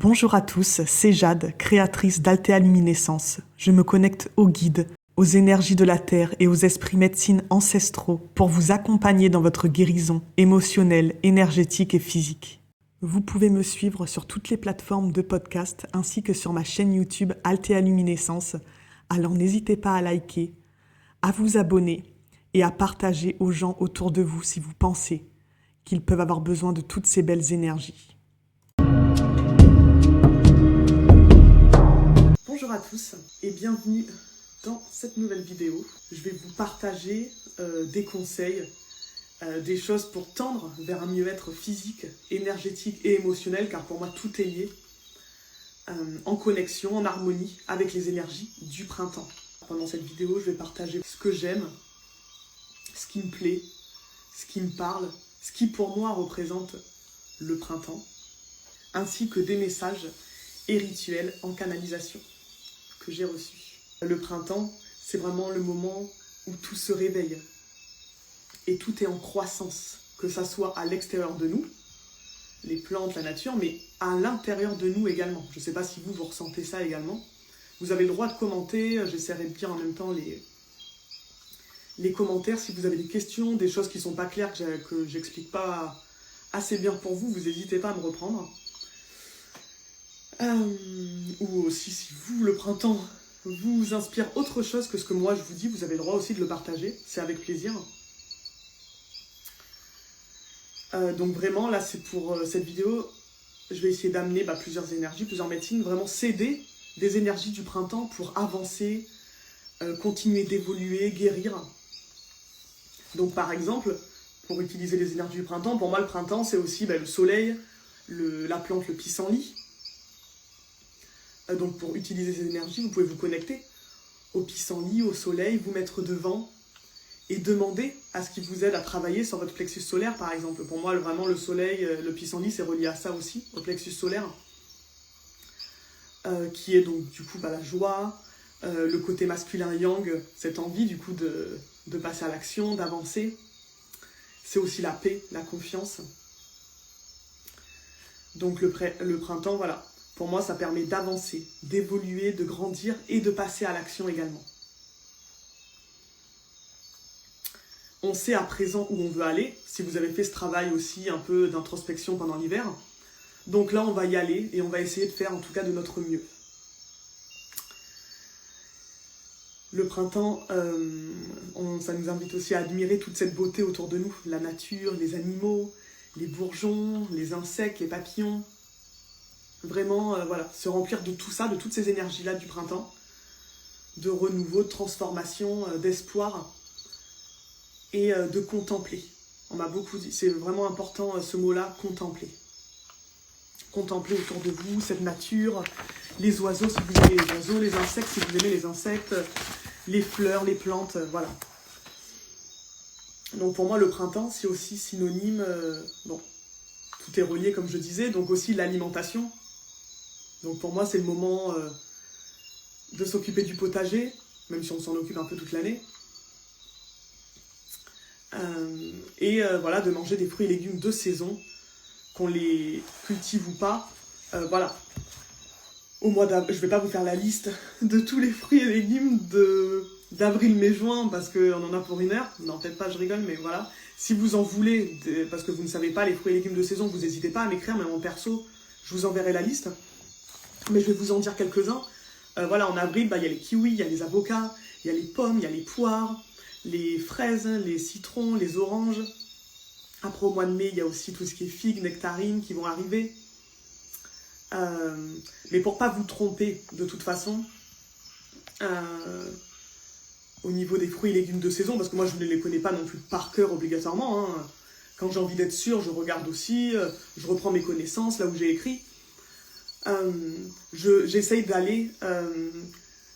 Bonjour à tous, c'est Jade, créatrice d'Altea Luminescence. Je me connecte aux guides, aux énergies de la Terre et aux esprits médecine ancestraux pour vous accompagner dans votre guérison émotionnelle, énergétique et physique. Vous pouvez me suivre sur toutes les plateformes de podcast ainsi que sur ma chaîne YouTube Altea Luminescence. Alors n'hésitez pas à liker, à vous abonner et à partager aux gens autour de vous si vous pensez qu'ils peuvent avoir besoin de toutes ces belles énergies. Bonjour à tous et bienvenue dans cette nouvelle vidéo. Je vais vous partager des conseils, des choses pour tendre vers un mieux-être physique, énergétique et émotionnel, car pour moi tout est lié, en connexion, en harmonie avec les énergies du printemps. Pendant cette vidéo, je vais partager ce que j'aime, ce qui me plaît, ce qui me parle, ce qui pour moi représente le printemps, ainsi que des messages et rituels en canalisation que j'ai reçus. Le printemps, c'est vraiment le moment où tout se réveille et tout est en croissance, que ça soit à l'extérieur de nous, les plantes, la nature, mais à l'intérieur de nous également. Je ne sais pas si vous ressentez ça également. Vous avez le droit de commenter, j'essaierai de lire en même temps les commentaires. Si vous avez des questions, des choses qui ne sont pas claires, que j'explique pas assez bien pour vous, vous n'hésitez pas à me reprendre. Ou aussi si vous, le printemps, vous inspire autre chose que ce que moi je vous dis, vous avez le droit aussi de le partager, c'est avec plaisir. Donc vraiment, là c'est pour cette vidéo, je vais essayer d'amener plusieurs énergies, plusieurs médecines, vraiment s'aider des énergies du printemps pour avancer, continuer d'évoluer, guérir. Donc par exemple, pour utiliser les énergies du printemps, pour moi le printemps c'est aussi le soleil, la plante, le pissenlit. Donc pour utiliser ces énergies, vous pouvez vous connecter au pissenlit, au soleil, vous mettre devant et demander à ce qu'il vous aide à travailler sur votre plexus solaire par exemple. Pour moi, vraiment le soleil, le pissenlit, c'est relié à ça aussi, au plexus solaire, qui est donc du coup la joie, le côté masculin yang, cette envie du coup de passer à l'action, d'avancer. C'est aussi la paix, la confiance. Donc le printemps, voilà. Pour moi, ça permet d'avancer, d'évoluer, de grandir et de passer à l'action également. On sait à présent où on veut aller, si vous avez fait ce travail aussi un peu d'introspection pendant l'hiver. Donc là, on va y aller et on va essayer de faire en tout cas de notre mieux. Le printemps, ça nous invite aussi à admirer toute cette beauté autour de nous. La nature, les animaux, les bourgeons, les insectes, les papillons. Vraiment, se remplir de tout ça, de toutes ces énergies-là du printemps, de renouveau, de transformation, d'espoir et de contempler. On m'a beaucoup dit, c'est vraiment important ce mot-là, contempler. Contempler autour de vous cette nature, les oiseaux si vous aimez les oiseaux, les insectes si vous aimez les insectes, les fleurs, les plantes, voilà. Donc pour moi, le printemps, c'est aussi synonyme, tout est relié comme je disais, donc aussi l'alimentation. Donc pour moi, c'est le moment de s'occuper du potager, même si on s'en occupe un peu toute l'année. De manger des fruits et légumes de saison, qu'on les cultive ou pas. Au mois d'avril, je ne vais pas vous faire la liste de tous les fruits et légumes d'avril, mai, juin, parce qu'on en a pour une heure. Non, peut-être pas, je rigole, mais voilà. Si vous en voulez, parce que vous ne savez pas les fruits et légumes de saison, vous n'hésitez pas à m'écrire, même en perso, je vous enverrai la liste. Mais je vais vous en dire quelques-uns. En avril, il y a les kiwis, il y a les avocats, il y a les pommes, il y a les poires, les fraises, les citrons, les oranges. Après, au mois de mai, il y a aussi tout ce qui est figues, nectarines qui vont arriver. Mais pour ne pas vous tromper, de toute façon, au niveau des fruits et légumes de saison, parce que moi, je ne les connais pas non plus par cœur obligatoirement. Quand j'ai envie d'être sûre, je regarde aussi, je reprends mes connaissances là où j'ai écrit. J'essaye d'aller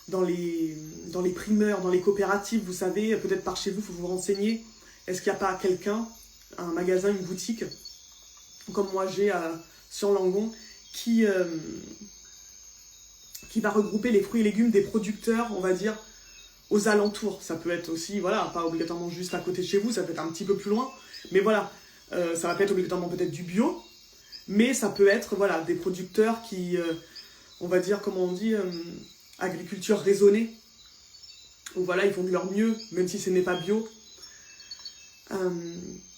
dans les primeurs, dans les coopératives, vous savez, peut-être par chez vous, il faut vous renseigner. Est-ce qu'il n'y a pas quelqu'un, un magasin, une boutique, comme moi j'ai sur Langon, qui va regrouper les fruits et légumes des producteurs, on va dire, aux alentours. Ça peut être aussi, pas obligatoirement juste à côté de chez vous, ça peut être un petit peu plus loin, mais ça va pas être obligatoirement peut-être du bio, Mais ça peut être voilà, des producteurs qui, on va dire, comment on dit, agriculture raisonnée, où voilà, ils font de leur mieux, même si ce n'est pas bio.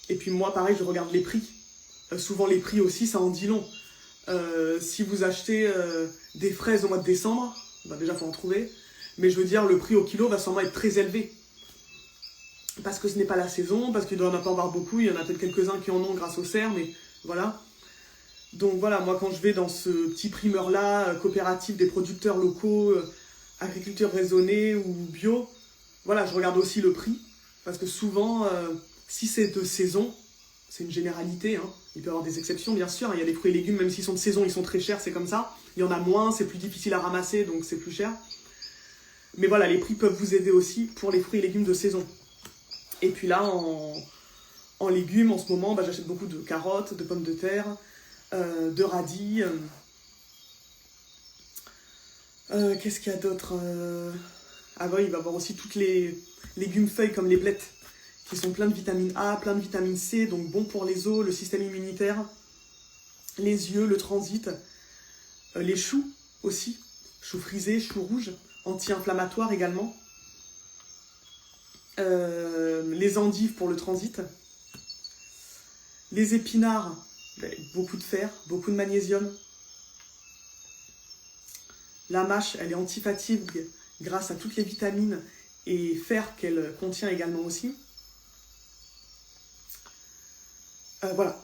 Et puis moi, pareil, je regarde les prix. Souvent les prix aussi, ça en dit long. Si vous achetez des fraises au mois de décembre, bah déjà, il faut en trouver. Mais je veux dire, le prix au kilo va sûrement être très élevé. Parce que ce n'est pas la saison, parce qu'il doit en avoir beaucoup. Il y en a peut-être quelques-uns qui en ont grâce au cerf, mais voilà. Donc voilà, moi quand je vais dans ce petit primeur-là, coopérative des producteurs locaux, agriculture raisonnée ou bio, voilà, je regarde aussi le prix. Parce que souvent, si c'est de saison, c'est une généralité, hein. Il peut y avoir des exceptions, bien sûr. Il y a des fruits et légumes, même s'ils sont de saison, ils sont très chers, c'est comme ça. Il y en a moins, c'est plus difficile à ramasser, donc c'est plus cher. Mais voilà, les prix peuvent vous aider aussi pour les fruits et légumes de saison. Et puis là, en légumes, en ce moment, bah, j'achète beaucoup de carottes, de pommes de terre, de radis. Qu'est-ce qu'il y a d'autre Ah oui, il va y avoir aussi toutes les légumes feuilles comme les blettes, qui sont pleins de vitamine A, plein de vitamine C, donc bon pour les os, le système immunitaire, les yeux, le transit, les choux aussi, choux frisés, choux rouges, anti-inflammatoires également, les endives pour le transit, les épinards, beaucoup de fer, beaucoup de magnésium, la mâche, elle est anti-fatigue grâce à toutes les vitamines et fer qu'elle contient également aussi. Voilà.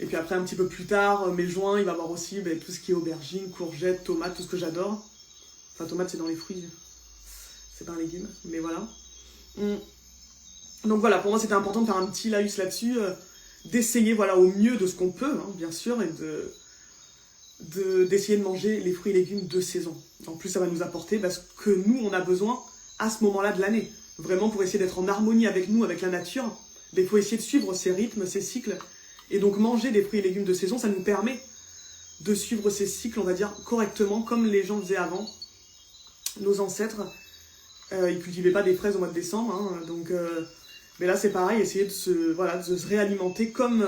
Et puis après, un petit peu plus tard, mai, juin, il va y avoir aussi tout ce qui est aubergines, courgettes, tomates, tout ce que j'adore. Enfin, tomates, c'est dans les fruits. C'est pas un légume, mais voilà. Donc voilà, pour moi, c'était important de faire un petit laïus là-dessus, d'essayer voilà, au mieux de ce qu'on peut, hein, bien sûr, et d'essayer de manger les fruits et légumes de saison. En plus, ça va nous apporter ce que nous, on a besoin à ce moment-là de l'année. Vraiment, pour essayer d'être en harmonie avec nous, avec la nature, il faut essayer de suivre ces rythmes, ces cycles. Et donc, manger des fruits et légumes de saison, ça nous permet de suivre ces cycles, on va dire, correctement, comme les gens faisaient avant. Nos ancêtres, ils cultivaient pas des fraises au mois de décembre. Hein, donc, mais là, c'est pareil, essayer de se réalimenter comme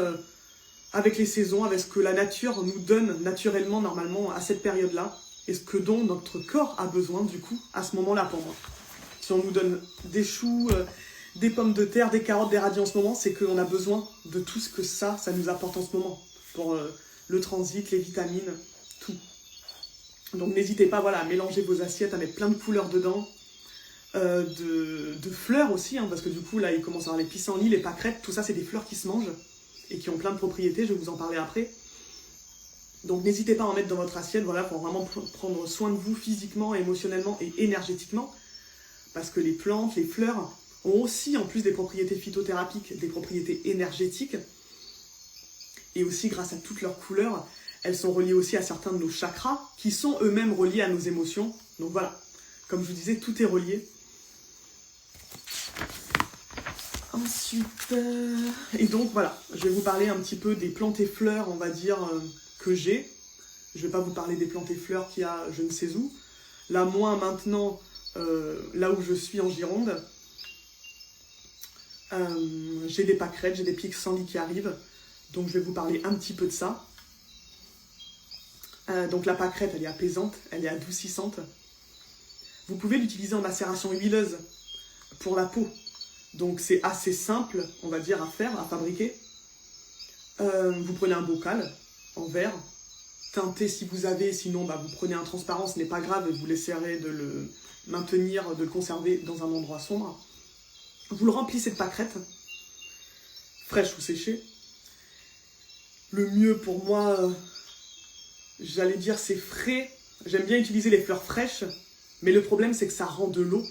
avec les saisons, avec ce que la nature nous donne naturellement, normalement, à cette période-là. Et ce que dont notre corps a besoin, du coup, à ce moment-là, pour moi. Si on nous donne des choux, des pommes de terre, des carottes, des radis en ce moment, c'est qu'on a besoin de tout ce que ça nous apporte en ce moment. Pour le transit, les vitamines, tout. Donc n'hésitez pas voilà, à mélanger vos assiettes, à mettre plein de couleurs dedans. De fleurs aussi, hein, parce que du coup, là, il commence à avoir les pissenlits, les pâquerettes, tout ça, c'est des fleurs qui se mangent et qui ont plein de propriétés, je vais vous en parler après. Donc n'hésitez pas à en mettre dans votre assiette, voilà, pour vraiment prendre soin de vous physiquement, émotionnellement et énergétiquement. Parce que les plantes, les fleurs ont aussi, en plus des propriétés phytothérapiques, des propriétés énergétiques. Et aussi, grâce à toutes leurs couleurs, elles sont reliées aussi à certains de nos chakras, qui sont eux-mêmes reliés à nos émotions. Donc voilà, comme je vous disais, tout est relié. Ensuite, et donc voilà, je vais vous parler un petit peu des plantes et fleurs, on va dire, que j'ai. Je ne vais pas vous parler des plantes et fleurs qu'il y a je ne sais où. Là, moi, maintenant, là où je suis en Gironde, j'ai des pâquerettes, j'ai des pissenlits qui arrivent. Donc je vais vous parler un petit peu de ça. Donc la pâquerette, elle est apaisante, elle est adoucissante. Vous pouvez l'utiliser en macération huileuse pour la peau. Donc c'est assez simple, on va dire, à faire, à fabriquer. Vous prenez un bocal en verre, teintez si vous avez, sinon vous prenez un transparent, ce n'est pas grave, et vous laisserez de le maintenir, de le conserver dans un endroit sombre. Vous le remplissez de pâquerettes, fraîches ou séchées. Le mieux pour moi, j'allais dire c'est frais. J'aime bien utiliser les fleurs fraîches, mais le problème c'est que ça rend de l'eau,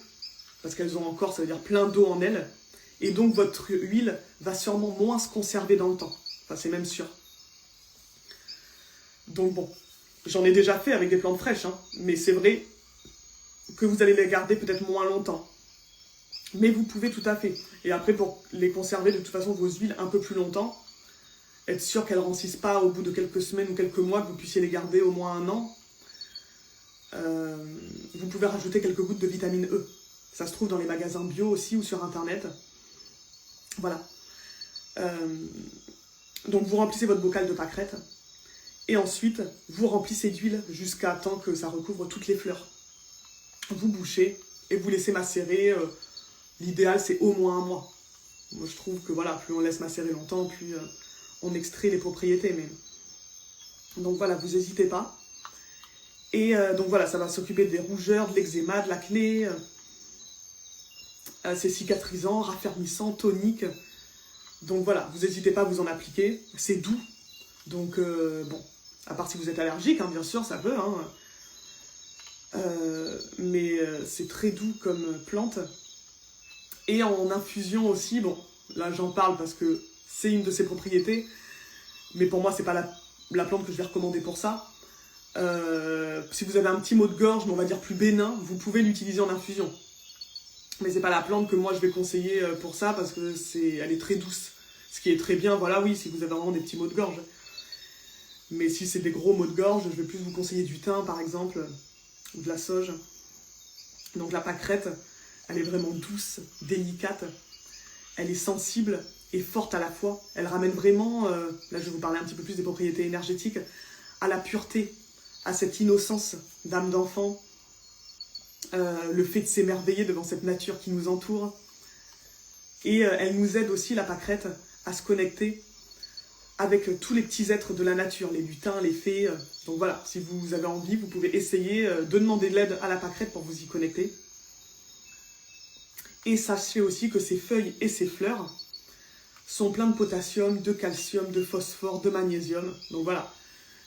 parce qu'elles ont encore, ça veut dire plein d'eau en elles, et donc votre huile va sûrement moins se conserver dans le temps. Enfin, c'est même sûr. Donc bon, j'en ai déjà fait avec des plantes fraîches, hein, mais c'est vrai que vous allez les garder peut-être moins longtemps. Mais vous pouvez tout à fait. Et après, pour les conserver de toute façon vos huiles un peu plus longtemps, être sûr qu'elles ne rancissent pas au bout de quelques semaines ou quelques mois, que vous puissiez les garder au moins 1 an, vous pouvez rajouter quelques gouttes de vitamine E. Ça se trouve dans les magasins bio aussi ou sur internet. Voilà. Donc vous remplissez votre bocal de pâquerettes Et ensuite, vous remplissez d'huile jusqu'à temps que ça recouvre toutes les fleurs. Vous bouchez et vous laissez macérer. L'idéal, c'est au moins 1 mois. Moi, je trouve que voilà, plus on laisse macérer longtemps, plus on extrait les propriétés. Mais... Donc voilà, vous n'hésitez pas. Et donc voilà, ça va s'occuper des rougeurs, de l'eczéma, de l'acné. C'est cicatrisant, raffermissant, tonique. Donc voilà, vous n'hésitez pas à vous en appliquer. C'est doux. Donc bon, à part si vous êtes allergique, hein, bien sûr, ça peut. Hein. Mais c'est très doux comme plante. Et en infusion aussi, bon, là j'en parle parce que c'est une de ses propriétés. Mais pour moi, c'est pas la plante que je vais recommander pour ça. Si vous avez un petit mot de gorge, mais on va dire plus bénin, vous pouvez l'utiliser en infusion. Mais c'est pas la plante que moi je vais conseiller pour ça parce que elle est très douce. Ce qui est très bien, voilà, oui, si vous avez vraiment des petits maux de gorge. Mais si c'est des gros maux de gorge, je vais plus vous conseiller du thym par exemple, ou de la sauge. Donc la pâquerette, elle est vraiment douce, délicate. Elle est sensible et forte à la fois. Elle ramène vraiment, là je vais vous parler un petit peu plus des propriétés énergétiques, à la pureté, à cette innocence d'âme d'enfant, le fait de s'émerveiller devant cette nature qui nous entoure. Et elle nous aide aussi, la pâquerette, à se connecter avec tous les petits êtres de la nature, les lutins, les fées. Donc voilà, si vous avez envie, vous pouvez essayer de demander de l'aide à la pâquerette pour vous y connecter. Et sachez aussi que ces feuilles et ces fleurs sont pleins de potassium, de calcium, de phosphore, de magnésium. Donc voilà,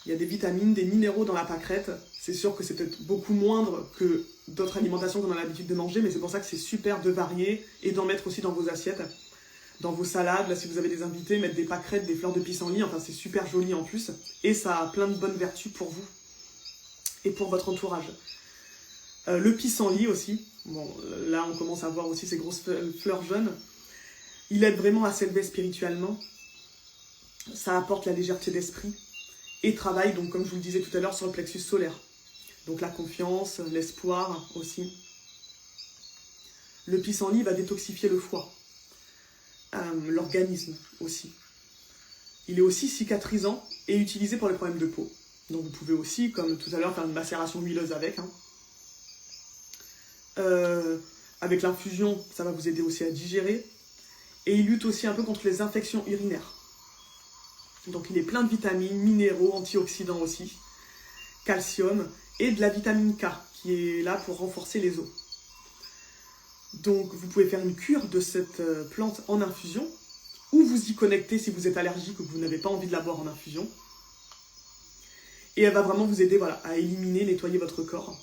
il y a des vitamines, des minéraux dans la pâquerette. C'est sûr que c'est peut-être beaucoup moindre que d'autres alimentations qu'on a l'habitude de manger, mais c'est pour ça que c'est super de varier et d'en mettre aussi dans vos assiettes, dans vos salades. Là, si vous avez des invités, mettre des pâquerettes, des fleurs de pissenlit, enfin c'est super joli en plus. Et ça a plein de bonnes vertus pour vous et pour votre entourage. Le pissenlit aussi, bon, là on commence à voir aussi ces grosses fleurs jaunes. Il aide vraiment à s'élever spirituellement. Ça apporte la légèreté d'esprit. Et travaille, donc, comme je vous le disais tout à l'heure, sur le plexus solaire. Donc la confiance, l'espoir aussi. Le pissenlit va détoxifier le foie, l'organisme aussi. Il est aussi cicatrisant et utilisé pour les problèmes de peau. Donc vous pouvez aussi, comme tout à l'heure, faire une macération huileuse avec. Hein. Avec l'infusion, ça va vous aider aussi à digérer. Et il lutte aussi un peu contre les infections urinaires. Donc il est plein de vitamines, minéraux, antioxydants aussi, calcium et de la vitamine K qui est là pour renforcer les os. Donc vous pouvez faire une cure de cette plante en infusion ou vous y connecter si vous êtes allergique ou que vous n'avez pas envie de la boire en infusion. Et elle va vraiment vous aider voilà, à éliminer, nettoyer votre corps.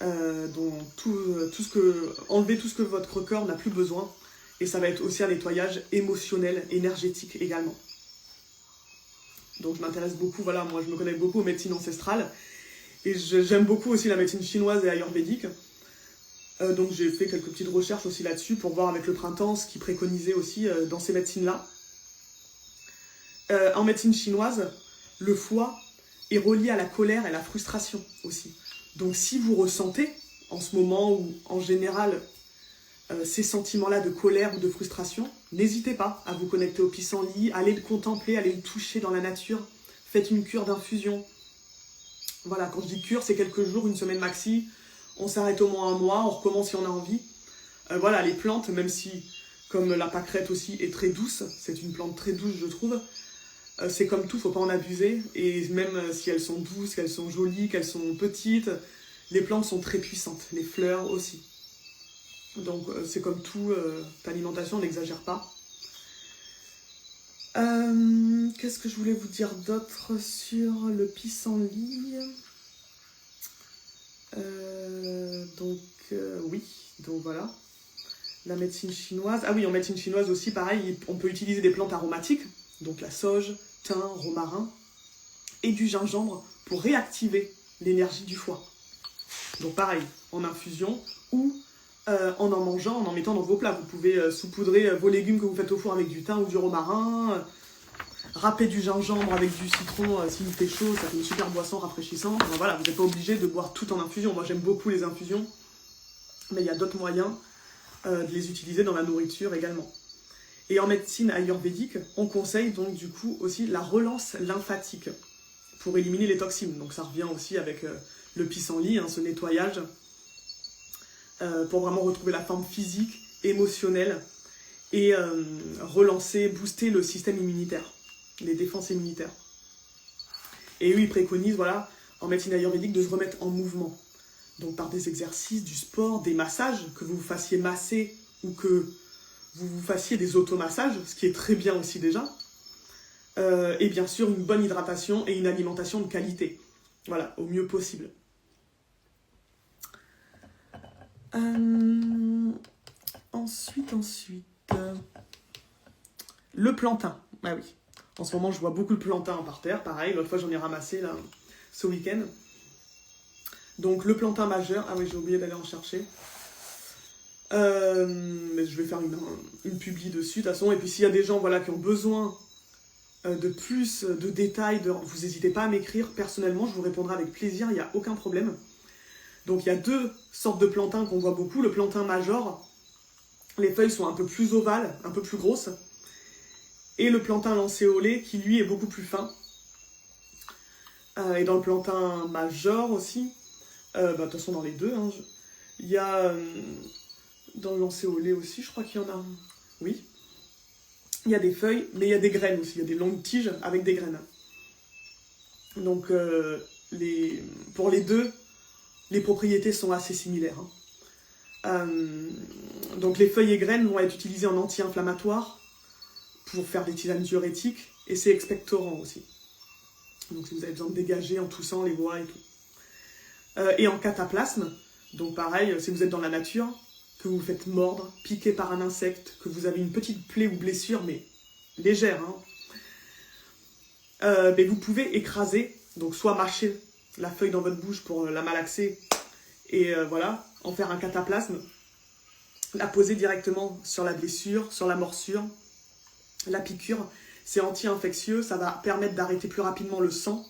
Enlever tout ce que votre corps n'a plus besoin. Et ça va être aussi un nettoyage émotionnel, énergétique également. Donc je m'intéresse beaucoup, voilà, moi je me connais beaucoup aux médecines ancestrales. Et j'aime beaucoup aussi la médecine chinoise et ayurvédique. Donc j'ai fait quelques petites recherches aussi là-dessus pour voir avec le printemps ce qu'ils préconisaient aussi dans ces médecines-là. En médecine chinoise, le foie est relié à la colère et à la frustration aussi. Donc si vous ressentez en ce moment ou en général ces sentiments-là de colère ou de frustration, n'hésitez pas à vous connecter au pissenlit, allez le contempler, allez le toucher dans la nature, faites une cure d'infusion. Voilà, quand je dis cure, c'est quelques jours, une semaine maxi, on s'arrête au moins 1 mois, on recommence si on a envie. Voilà, les plantes, même si, comme la pâquerette aussi, est très douce, c'est une plante très douce je trouve, c'est comme tout, faut pas en abuser, et même si elles sont douces, qu'elles sont jolies, qu'elles sont petites, les plantes sont très puissantes, les fleurs aussi. Donc c'est comme tout, l'alimentation, on n'exagère pas. Qu'est-ce que je voulais vous dire d'autre sur le pissenlit? Oui, donc voilà. La médecine chinoise. Ah oui, en médecine chinoise aussi, pareil, on peut utiliser des plantes aromatiques, donc la sauge, thym, romarin, et du gingembre pour réactiver l'énergie du foie. Donc pareil, en infusion ou en mangeant, en mettant dans vos plats. Vous pouvez saupoudrer vos légumes que vous faites au four avec du thym ou du romarin, râper du gingembre avec du citron s'il fait chaud, ça fait une super boisson rafraîchissante. Enfin, voilà, vous n'êtes pas obligé de boire tout en infusion. Moi j'aime beaucoup les infusions, mais il y a d'autres moyens de les utiliser dans la nourriture également. Et en médecine ayurvédique, on conseille donc du coup aussi la relance lymphatique pour éliminer les toxines. Donc ça revient aussi avec le pissenlit, hein, ce nettoyage, pour vraiment retrouver la forme physique, émotionnelle, et relancer, booster le système immunitaire, les défenses immunitaires. Et eux, ils préconisent, voilà, en médecine ayurvédique, de se remettre en mouvement. Donc par des exercices, du sport, des massages, que vous vous fassiez masser ou que vous vous fassiez des automassages, ce qui est très bien aussi déjà. Et bien sûr, une bonne hydratation et une alimentation de qualité. Voilà, au mieux possible. Ensuite, le plantain. Ah oui, en ce moment, je vois beaucoup de plantain par terre. Pareil, l'autre fois, j'en ai ramassé là, ce week-end. Donc, le plantain majeur. Ah oui, j'ai oublié d'aller en chercher. Mais je vais faire une publi dessus, de toute façon. Et puis, s'il y a des gens voilà, qui ont besoin de plus de détails, vous n'hésitez pas à m'écrire. Personnellement, je vous répondrai avec plaisir, il n'y a aucun problème. Donc, il y a deux sortes de plantain qu'on voit beaucoup. Le plantain major, les feuilles sont un peu plus ovales, un peu plus grosses. Et le plantain lancéolé, qui lui est beaucoup plus fin. Et dans le plantain major aussi, de toute façon dans les deux, hein, il y a dans le lancéolé aussi, je crois qu'il y en a, oui. Il y a des feuilles, mais il y a des graines aussi, il y a des longues tiges avec des graines. Donc pour les deux, les propriétés sont assez similaires. Hein. Donc les feuilles et graines vont être utilisées en anti-inflammatoire, pour faire des tisanes diurétiques, et c'est expectorant aussi. Donc si vous avez besoin de dégager en toussant les voies et tout. Et en cataplasme, donc pareil, si vous êtes dans la nature, que vous vous faites mordre, piquer par un insecte, que vous avez une petite plaie ou blessure, mais légère, hein, mais vous pouvez écraser, donc soit mâcher la feuille dans votre bouche pour la malaxer, et voilà, en faire un cataplasme, la poser directement sur la blessure, sur la morsure, la piqûre, c'est anti-infectieux, ça va permettre d'arrêter plus rapidement le sang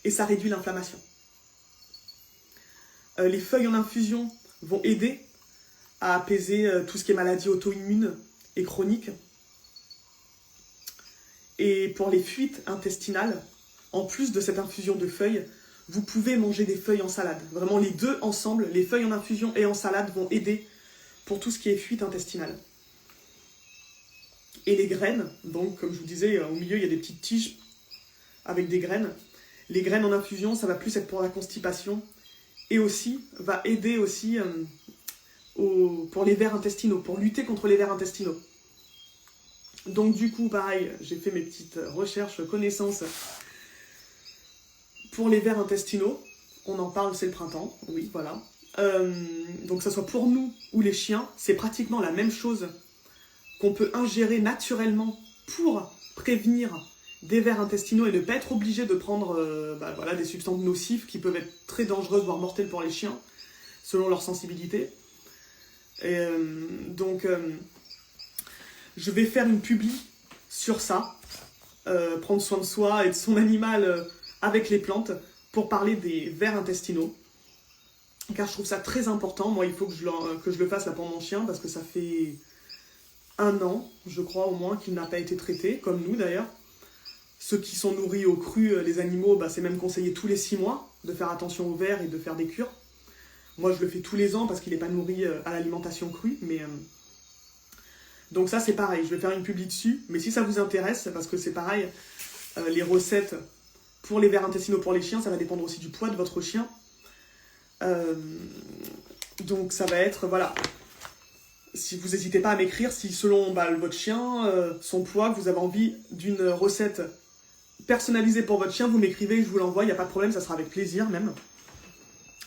et ça réduit l'inflammation. Les feuilles en infusion vont aider à apaiser tout ce qui est maladie auto-immune et chronique. Et pour les fuites intestinales, en plus de cette infusion de feuilles, vous pouvez manger des feuilles en salade. Vraiment les deux ensemble, les feuilles en infusion et en salade vont aider pour tout ce qui est fuite intestinale. Et les graines, donc comme je vous disais, au milieu il y a des petites tiges avec des graines. Les graines en infusion, ça va plus être pour la constipation et aussi va aider aussi pour les vers intestinaux, pour lutter contre les vers intestinaux. Donc du coup, pareil, j'ai fait mes petites recherches, connaissances pour les vers intestinaux. On en parle, c'est le printemps, oui, voilà. Donc que ce soit pour nous ou les chiens, c'est pratiquement la même chose qu'on peut ingérer naturellement pour prévenir des vers intestinaux et ne pas être obligé de prendre voilà, des substances nocives qui peuvent être très dangereuses, voire mortelles pour les chiens, selon leur sensibilité. Et donc, je vais faire une publi sur ça, prendre soin de soi et de son animal avec les plantes, pour parler des vers intestinaux. Car je trouve ça très important. Moi, il faut que je le fasse là pour mon chien, parce que ça fait 1 an, je crois au moins, qu'il n'a pas été traité, comme nous d'ailleurs. Ceux qui sont nourris au cru, les animaux, c'est même conseillé tous les 6 mois de faire attention aux vers et de faire des cures. Moi, je le fais tous les ans parce qu'il n'est pas nourri à l'alimentation crue, mais... Donc ça, c'est pareil, je vais faire une publi dessus, mais si ça vous intéresse, parce que c'est pareil, les recettes pour les vers intestinaux pour les chiens, ça va dépendre aussi du poids de votre chien. Donc ça va être, voilà... Si vous n'hésitez pas à m'écrire, si selon votre chien, son poids, que vous avez envie d'une recette personnalisée pour votre chien, vous m'écrivez, je vous l'envoie, il n'y a pas de problème, ça sera avec plaisir même.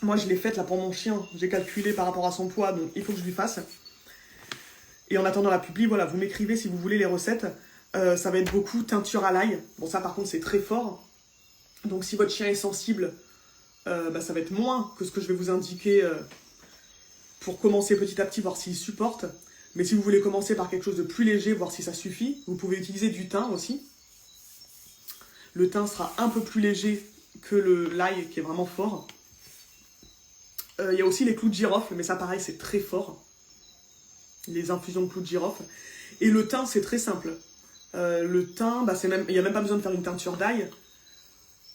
Moi je l'ai faite là pour mon chien, j'ai calculé par rapport à son poids, donc il faut que je lui fasse. Et en attendant la publi, voilà, vous m'écrivez si vous voulez les recettes. Ça va être beaucoup teinture à l'ail, bon ça par contre c'est très fort. Donc si votre chien est sensible, ça va être moins que ce que je vais vous indiquer pour commencer petit à petit, voir s'il supporte. Mais si vous voulez commencer par quelque chose de plus léger, voir si ça suffit, vous pouvez utiliser du thym aussi. Le thym sera un peu plus léger que l'ail qui est vraiment fort. Il y a aussi les clous de girofle, mais ça pareil c'est très fort. les infusions de clous de girofle. Et le thym, c'est très simple. Le thym, bah, il n'y a même pas besoin de faire une teinture d'ail.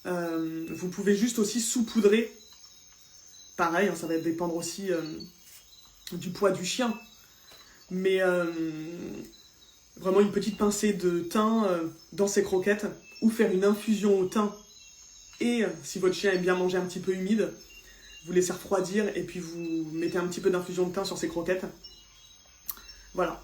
Vous pouvez juste aussi saupoudrer. Pareil, hein, ça va dépendre aussi du poids du chien. Mais vraiment une petite pincée de thym dans ses croquettes, ou faire une infusion au thym. Et si votre chien aime bien manger un petit peu humide, vous laissez refroidir et puis vous mettez un petit peu d'infusion de thym sur ses croquettes. Voilà.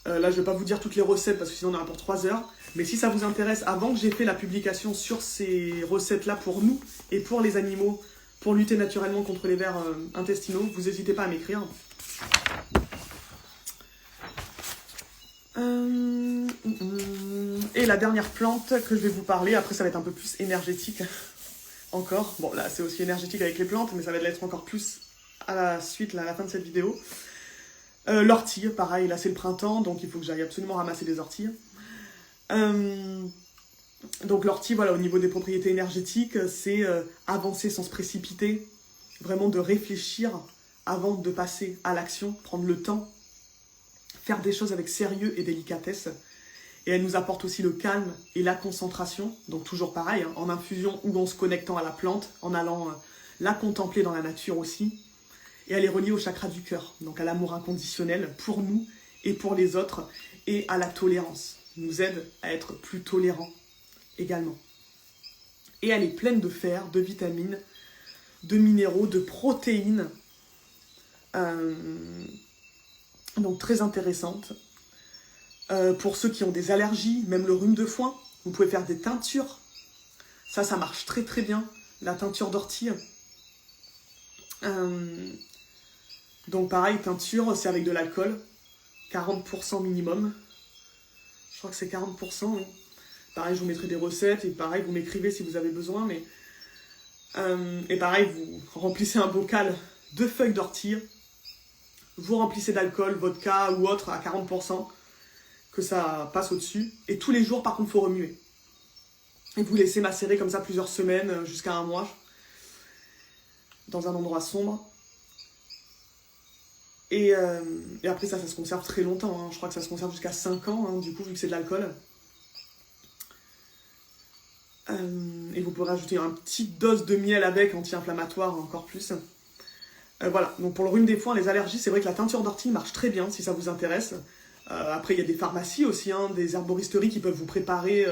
Là, je ne vais pas vous dire toutes les recettes parce que sinon on en a pour 3 heures. Mais si ça vous intéresse, avant que j'ai fait la publication sur ces recettes-là pour nous et pour les animaux, pour lutter naturellement contre les vers intestinaux, vous n'hésitez pas à m'écrire. Et la dernière plante que je vais vous parler, après ça va être un peu plus énergétique encore. Bon, là c'est aussi énergétique avec les plantes, mais ça va l'être encore plus à la suite, là, à la fin de cette vidéo. L'ortie, pareil, là c'est le printemps, donc il faut que j'aille absolument ramasser des orties. Donc l'ortie, voilà, au niveau des propriétés énergétiques, c'est avancer sans se précipiter, vraiment de réfléchir avant de passer à l'action, prendre le temps, faire des choses avec sérieux et délicatesse. Et elle nous apporte aussi le calme et la concentration, donc toujours pareil, hein, en infusion ou en se connectant à la plante, en allant la contempler dans la nature aussi. Et elle est reliée au chakra du cœur, donc à l'amour inconditionnel pour nous et pour les autres, et à la tolérance. Elle nous aide à être plus tolérants également. Et elle est pleine de fer, de vitamines, de minéraux, de protéines, donc très intéressante. Pour ceux qui ont des allergies, même le rhume de foin, vous pouvez faire des teintures. Ça marche très très bien, la teinture d'ortie. Donc pareil, teinture, c'est avec de l'alcool, 40% minimum. Je crois que c'est 40%. Hein. Pareil, je vous mettrai des recettes, et pareil, vous m'écrivez si vous avez besoin. Mais et pareil, vous remplissez un bocal de feuilles d'ortie, vous remplissez d'alcool, vodka ou autre à 40%, que ça passe au-dessus. Et tous les jours, par contre, il faut remuer. Et vous laissez macérer comme ça plusieurs semaines, jusqu'à un mois, dans un endroit sombre. Et après ça se conserve très longtemps, hein. Je crois que ça se conserve jusqu'à 5 ans, hein, du coup, vu que c'est de l'alcool. Et vous pouvez rajouter une petite dose de miel avec, anti-inflammatoire encore plus. Voilà, donc pour le rhume des foins, les allergies, c'est vrai que la teinture d'ortie marche très bien si ça vous intéresse. Après, il y a des pharmacies aussi, hein, des herboristeries qui peuvent vous préparer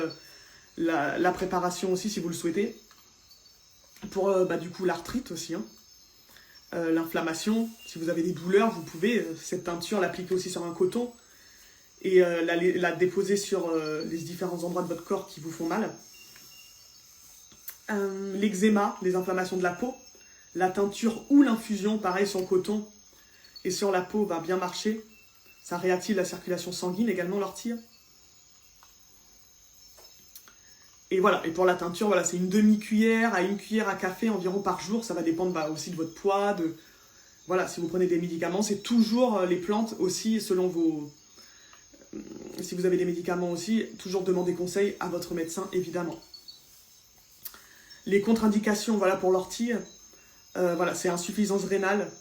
la préparation aussi si vous le souhaitez. Pour du coup l'arthrite aussi, hein. L'inflammation, si vous avez des douleurs, vous pouvez cette teinture l'appliquer aussi sur un coton et la déposer sur les différents endroits de votre corps qui vous font mal. L'eczéma, les inflammations de la peau, la teinture ou l'infusion, pareil sur le coton et sur la peau va bien marcher. Ça réactive la circulation sanguine également, l'ortie. Et voilà, et pour la teinture, voilà, c'est une demi-cuillère à 1 cuillère à café environ par jour. Ça va dépendre aussi de votre poids. Voilà, si vous prenez des médicaments, c'est toujours les plantes aussi, selon vos... Si vous avez des médicaments aussi, toujours demandez conseil à votre médecin, évidemment. Les contre-indications, voilà, pour l'ortie, voilà, c'est insuffisance rénale.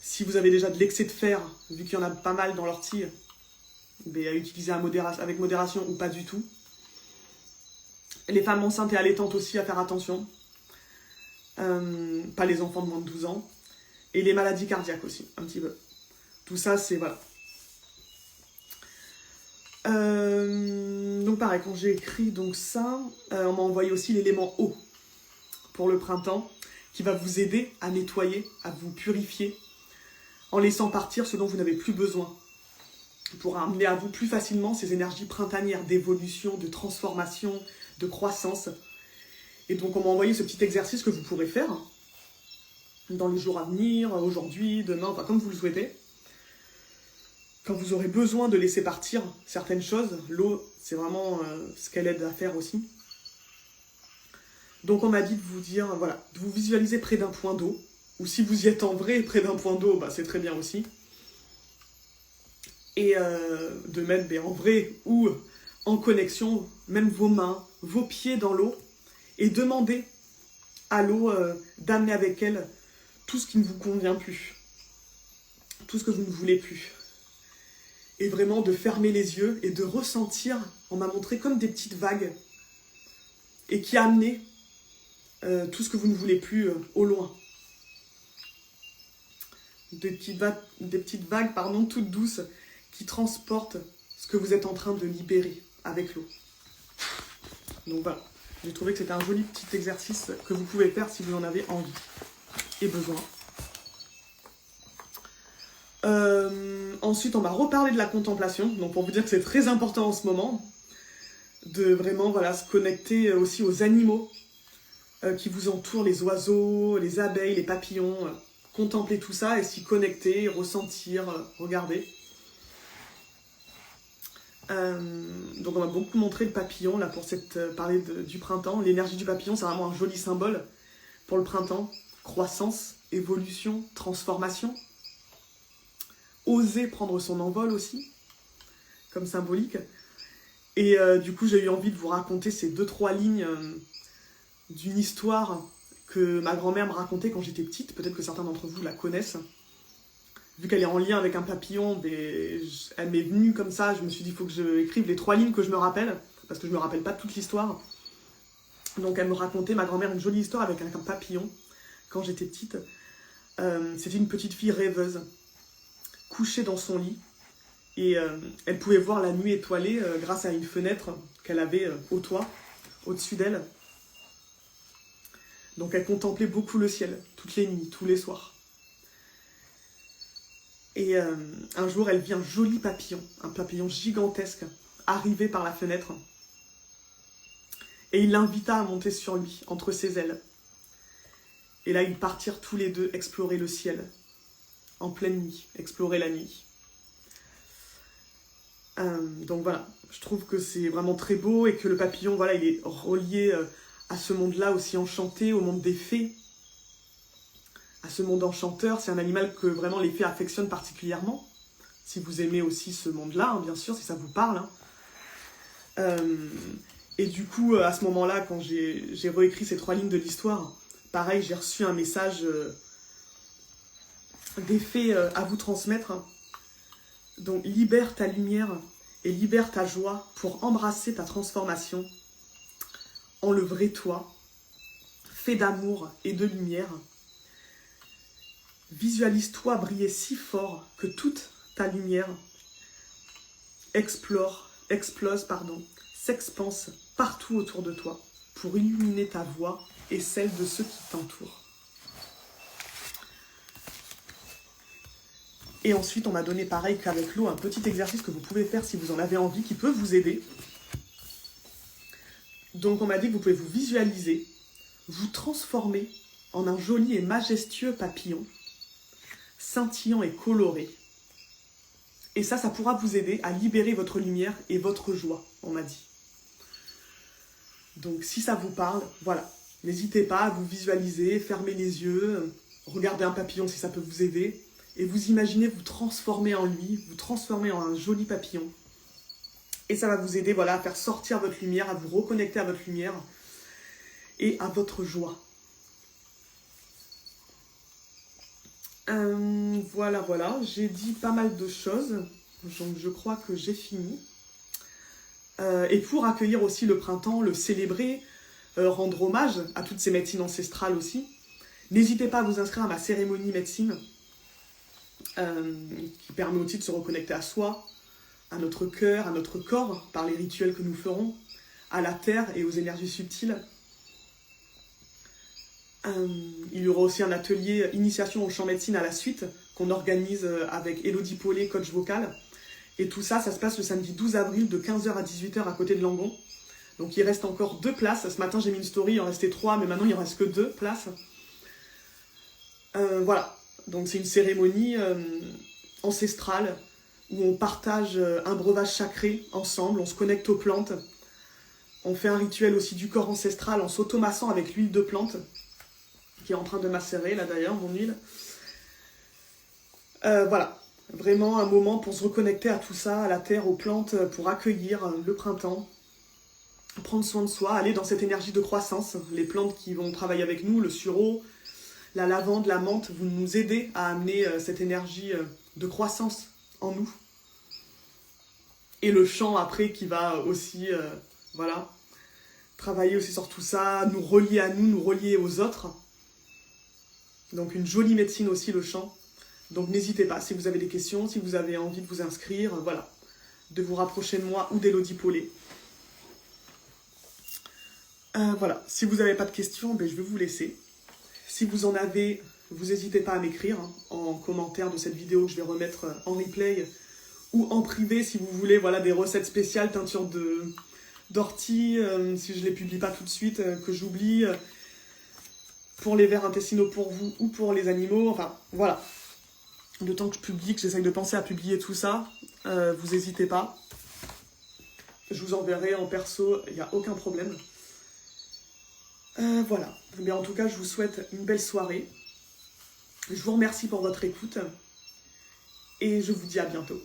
Si vous avez déjà de l'excès de fer, vu qu'il y en a pas mal dans l'ortie, à utiliser avec modération ou pas du tout. Les femmes enceintes et allaitantes aussi, à faire attention. Pas les enfants de moins de 12 ans. Et les maladies cardiaques aussi, un petit peu. Tout ça, c'est... voilà. Donc pareil, quand j'ai écrit donc ça, on m'a envoyé aussi l'élément eau pour le printemps, qui va vous aider à nettoyer, à vous purifier, en laissant partir ce dont vous n'avez plus besoin, pour amener à vous plus facilement ces énergies printanières d'évolution, de transformation, de croissance. Et donc on m'a envoyé ce petit exercice que vous pourrez faire dans les jours à venir, aujourd'hui, demain, enfin comme vous le souhaitez. Quand vous aurez besoin de laisser partir certaines choses, l'eau, c'est vraiment ce qu'elle aide à faire aussi. Donc on m'a dit de vous dire, voilà, de vous visualiser près d'un point d'eau, ou si vous y êtes en vrai près d'un point d'eau, c'est très bien aussi. Et de mettre en vrai ou en connexion, même vos mains, vos pieds dans l'eau, et demander à l'eau d'amener avec elle tout ce qui ne vous convient plus, tout ce que vous ne voulez plus. Et vraiment de fermer les yeux et de ressentir, on m'a montré comme des petites vagues, et qui a amené tout ce que vous ne voulez plus au loin. Des petites vagues, pardon, toutes douces, qui transportent ce que vous êtes en train de libérer avec l'eau. Donc voilà, j'ai trouvé que c'était un joli petit exercice que vous pouvez faire si vous en avez envie et besoin. Ensuite, on va reparler de la contemplation. Donc pour vous dire que c'est très important en ce moment, de vraiment voilà, se connecter aussi aux animaux qui vous entourent, les oiseaux, les abeilles, les papillons. Contempler tout ça et s'y connecter, ressentir, regarder. Donc on m'a beaucoup montré le papillon là pour parler du printemps. L'énergie du papillon, c'est vraiment un joli symbole pour le printemps. Croissance, évolution, transformation. Oser prendre son envol aussi, comme symbolique. Et du coup, j'ai eu envie de vous raconter ces 2-3 lignes d'une histoire que ma grand-mère me racontait quand j'étais petite. Peut-être que certains d'entre vous la connaissent. Vu qu'elle est en lien avec un papillon, elle m'est venue comme ça. Je me suis dit, il faut que je écrive les 3 lignes que je me rappelle, parce que je ne me rappelle pas toute l'histoire. Donc elle me racontait, ma grand-mère, une jolie histoire avec un papillon, quand j'étais petite. C'était une petite fille rêveuse, couchée dans son lit. Et elle pouvait voir la nuit étoilée grâce à une fenêtre qu'elle avait au toit, au-dessus d'elle. Donc elle contemplait beaucoup le ciel, toutes les nuits, tous les soirs. Et un jour, elle vit un joli papillon, un papillon gigantesque, arriver par la fenêtre. Et il l'invita à monter sur lui, entre ses ailes. Et là, ils partirent tous les deux explorer le ciel, en pleine nuit, explorer la nuit. Donc voilà, je trouve que c'est vraiment très beau et que le papillon, voilà, il est relié à ce monde-là aussi enchanté, au monde des fées, à ce monde enchanteur. C'est un animal que vraiment les fées affectionnent particulièrement. Si vous aimez aussi ce monde-là, hein, bien sûr, si ça vous parle. Hein. Et du coup, à ce moment-là, quand j'ai réécrit ces 3 lignes de l'histoire, pareil, j'ai reçu un message des fées à vous transmettre. Donc, libère ta lumière et libère ta joie pour embrasser ta transformation en le vrai toi, fait d'amour et de lumière. Visualise-toi briller si fort que toute ta lumière s'expanse partout autour de toi pour illuminer ta voix et celle de ceux qui t'entourent. Et ensuite, on m'a donné pareil qu'avec l'eau, un petit exercice que vous pouvez faire si vous en avez envie, qui peut vous aider. Donc on m'a dit que vous pouvez vous visualiser, vous transformer en un joli et majestueux papillon, scintillant et coloré. Et ça pourra vous aider à libérer votre lumière et votre joie, on m'a dit. Donc si ça vous parle, voilà, n'hésitez pas à vous visualiser, fermer les yeux, regardez un papillon si ça peut vous aider, et vous imaginez vous transformer en lui, vous transformer en un joli papillon. Et ça va vous aider, voilà, à faire sortir votre lumière, à vous reconnecter à votre lumière et à votre joie. Voilà, j'ai dit pas mal de choses, donc je crois que j'ai fini. Et pour accueillir aussi le printemps, le célébrer, rendre hommage à toutes ces médecines ancestrales aussi, n'hésitez pas à vous inscrire à ma cérémonie médecine, qui permet aussi de se reconnecter à soi, à notre cœur, à notre corps, par les rituels que nous ferons, à la terre et aux énergies subtiles. Il y aura aussi un atelier initiation au chant médecine à la suite, qu'on organise avec Elodie Paulet, coach vocal. Et tout ça, ça se passe le samedi 12 avril de 15h à 18h à côté de Langon. Donc il reste encore 2 places. Ce matin j'ai mis une story, il en restait 3, mais maintenant il ne reste que 2 places. Voilà, donc c'est une cérémonie ancestrale, où on partage un breuvage sacré ensemble, on se connecte aux plantes. On fait un rituel aussi du corps ancestral en s'automassant avec l'huile de plante, qui est en train de macérer, là d'ailleurs, mon huile. Voilà, vraiment un moment pour se reconnecter à tout ça, à la terre, aux plantes, pour accueillir le printemps, prendre soin de soi, aller dans cette énergie de croissance. Les plantes qui vont travailler avec nous, le sureau, la lavande, la menthe, vont nous aider à amener cette énergie de croissance en nous. Et le chant après qui va aussi, voilà, travailler aussi sur tout ça, nous relier à nous, nous relier aux autres. Donc une jolie médecine aussi, le chant. Donc n'hésitez pas, si vous avez des questions, si vous avez envie de vous inscrire, voilà, de vous rapprocher de moi ou d'Elodie Paulet. Voilà, si vous n'avez pas de questions, ben, je vais vous laisser. Si vous en avez, vous n'hésitez pas à m'écrire hein, en commentaire de cette vidéo que je vais remettre en replay ou en privé si vous voulez, voilà, des recettes spéciales, teinture d'ortie, si je ne les publie pas tout de suite, que j'oublie, pour les vers intestinaux pour vous ou pour les animaux, enfin, voilà. Le temps que je publie, que j'essaye de penser à publier tout ça, vous n'hésitez pas. Je vous enverrai en perso, il n'y a aucun problème. Voilà. Mais en tout cas, je vous souhaite une belle soirée. Je vous remercie pour votre écoute. Et je vous dis à bientôt.